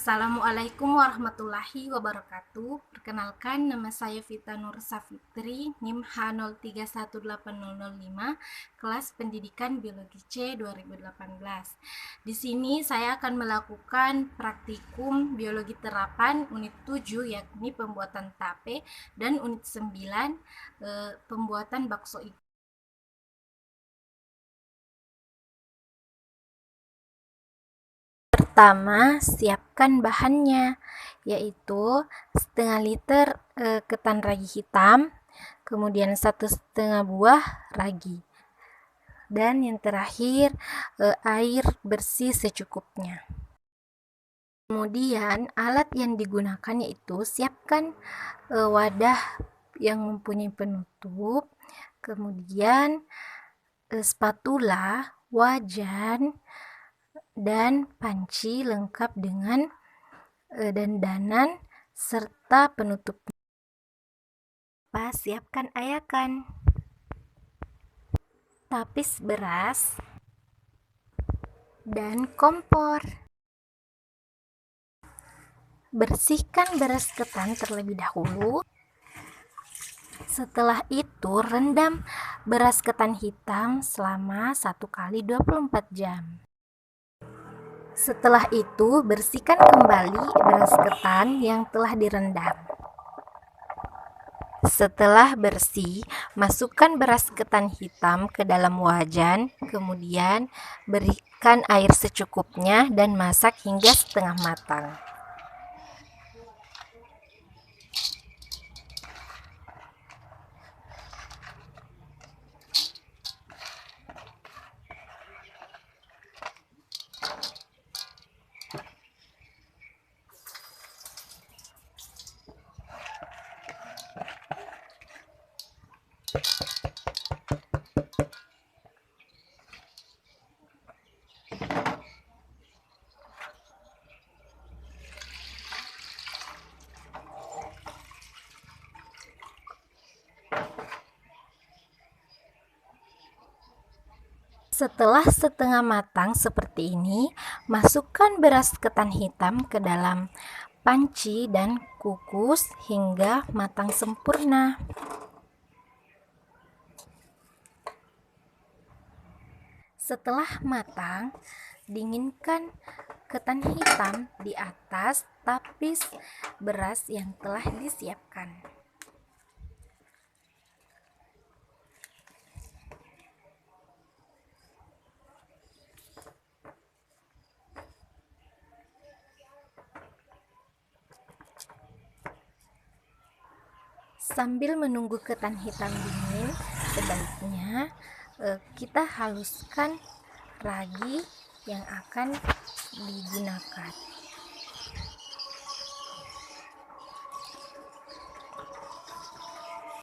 Assalamualaikum warahmatullahi wabarakatuh. Perkenalkan, nama saya Vita Nur Safitri, NIM H03180005, kelas Pendidikan Biologi C 2018. Di sini saya akan melakukan praktikum biologi terapan unit 7, yakni pembuatan tape, dan unit 9 pembuatan bakso ikan. Pertama, siapkan bahannya, yaitu setengah liter ketan ragi hitam, kemudian 1,5 buah ragi, dan yang terakhir air bersih secukupnya. Kemudian alat yang digunakan yaitu siapkan wadah yang mempunyai penutup, kemudian spatula, wajan, dan panci lengkap dengan dandanan serta penutupnya. Siapkan ayakan, tapis beras, dan kompor. Bersihkan beras ketan terlebih dahulu. Setelah itu rendam beras ketan hitam selama 1 kali 24 jam. Setelah itu, bersihkan kembali beras ketan yang telah direndam. Setelah bersih, masukkan beras ketan hitam ke dalam wajan, kemudian berikan air secukupnya dan masak hingga setengah matang. Setelah setengah matang seperti ini, masukkan beras ketan hitam ke dalam panci dan kukus hingga matang sempurna. Setelah matang, dinginkan ketan hitam di atas tapis beras yang telah disiapkan. Sambil menunggu ketan hitam dingin, sebaiknya kita haluskan ragi yang akan digunakan.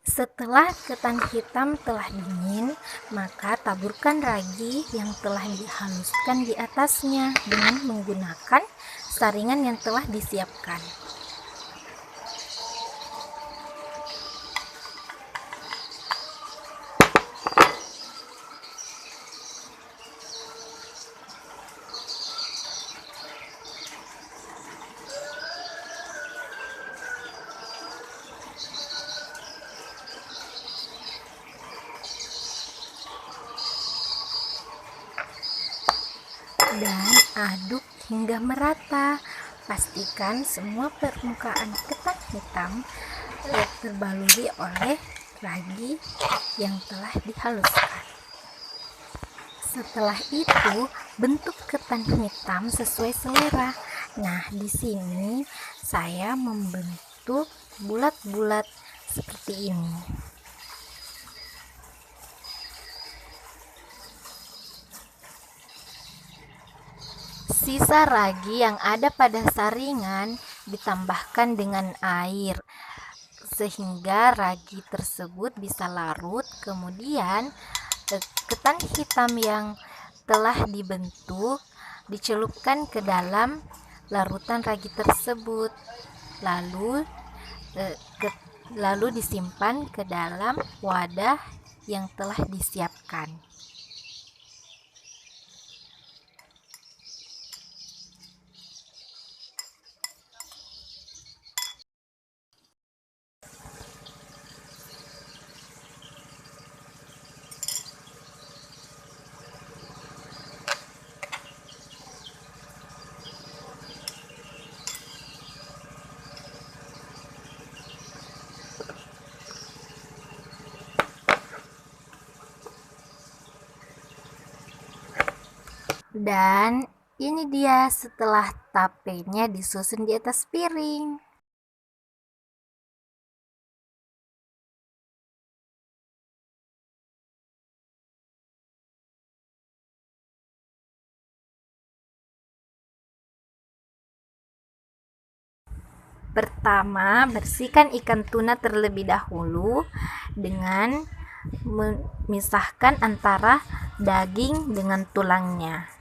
Setelah ketan hitam telah dingin, maka taburkan ragi yang telah dihaluskan di atasnya dengan menggunakan saringan yang telah disiapkan. Dan aduk hingga merata. Pastikan semua permukaan ketan hitam terbaluri oleh ragi yang telah dihaluskan. Setelah itu, bentuk ketan hitam sesuai selera. Nah, di sini saya membentuk bulat-bulat seperti ini. Sisa ragi yang ada pada saringan ditambahkan dengan air sehingga ragi tersebut bisa larut. Kemudian ketan hitam yang telah dibentuk dicelupkan ke dalam larutan ragi tersebut, lalu disimpan ke dalam wadah yang telah disiapkan. Dan ini dia setelah tapenya disusun di atas piring. Pertama, bersihkan ikan tuna terlebih dahulu dengan memisahkan antara daging dengan tulangnya.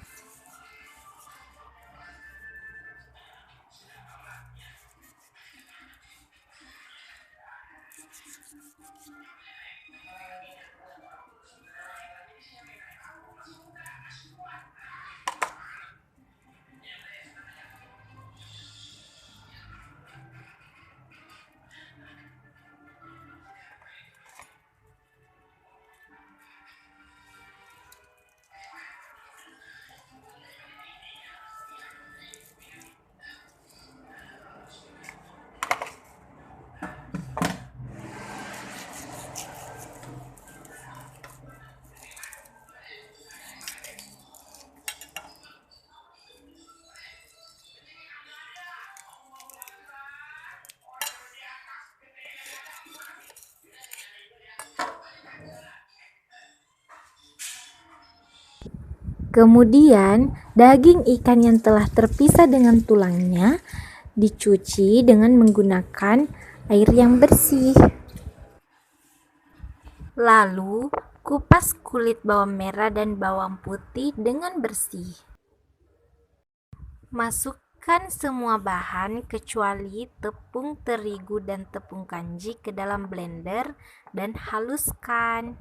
Kemudian, daging ikan yang telah terpisah dengan tulangnya dicuci dengan menggunakan air yang bersih. Lalu, kupas kulit bawang merah dan bawang putih dengan bersih. Masukkan semua bahan kecuali tepung terigu dan tepung kanji ke dalam blender dan haluskan.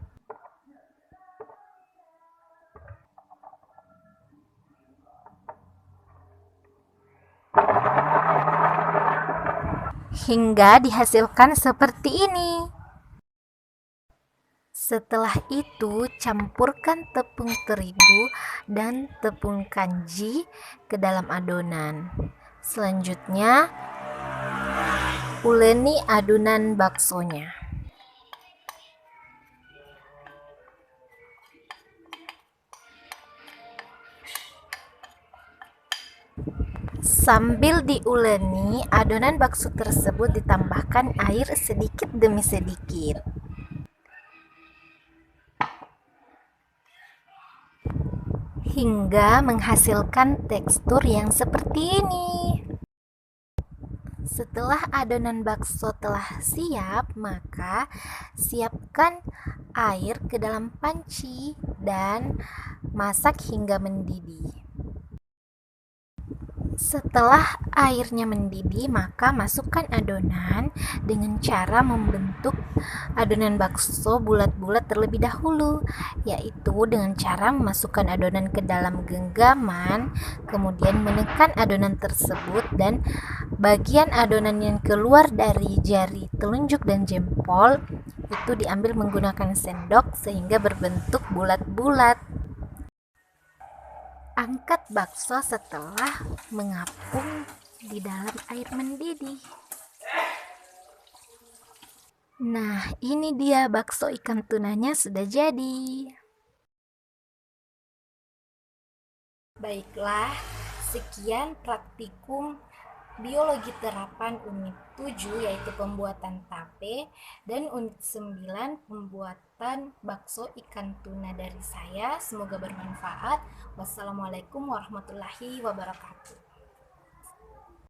Hingga dihasilkan seperti ini. Setelah itu, campurkan tepung terigu dan tepung kanji ke dalam adonan. Selanjutnya, uleni adonan baksonya. Sambil diuleni, adonan bakso tersebut ditambahkan air sedikit demi sedikit. Hingga menghasilkan tekstur yang seperti ini. Setelah adonan bakso telah siap, maka siapkan air ke dalam panci dan masak hingga mendidih. Setelah airnya mendidih, maka masukkan adonan dengan cara membentuk adonan bakso bulat-bulat terlebih dahulu, yaitu dengan cara memasukkan adonan ke dalam genggaman, kemudian menekan adonan tersebut dan bagian adonan yang keluar dari jari telunjuk dan jempol itu diambil menggunakan sendok sehingga berbentuk bulat-bulat. Angkat bakso setelah mengapung di dalam air mendidih. Nah, ini dia bakso ikan tunanya sudah jadi. Baiklah, sekian praktikum biologi terapan unit 7 yaitu pembuatan tape dan unit 9 pembuatan bakso ikan tuna dari saya. Semoga bermanfaat. Wassalamualaikum warahmatullahi wabarakatuh.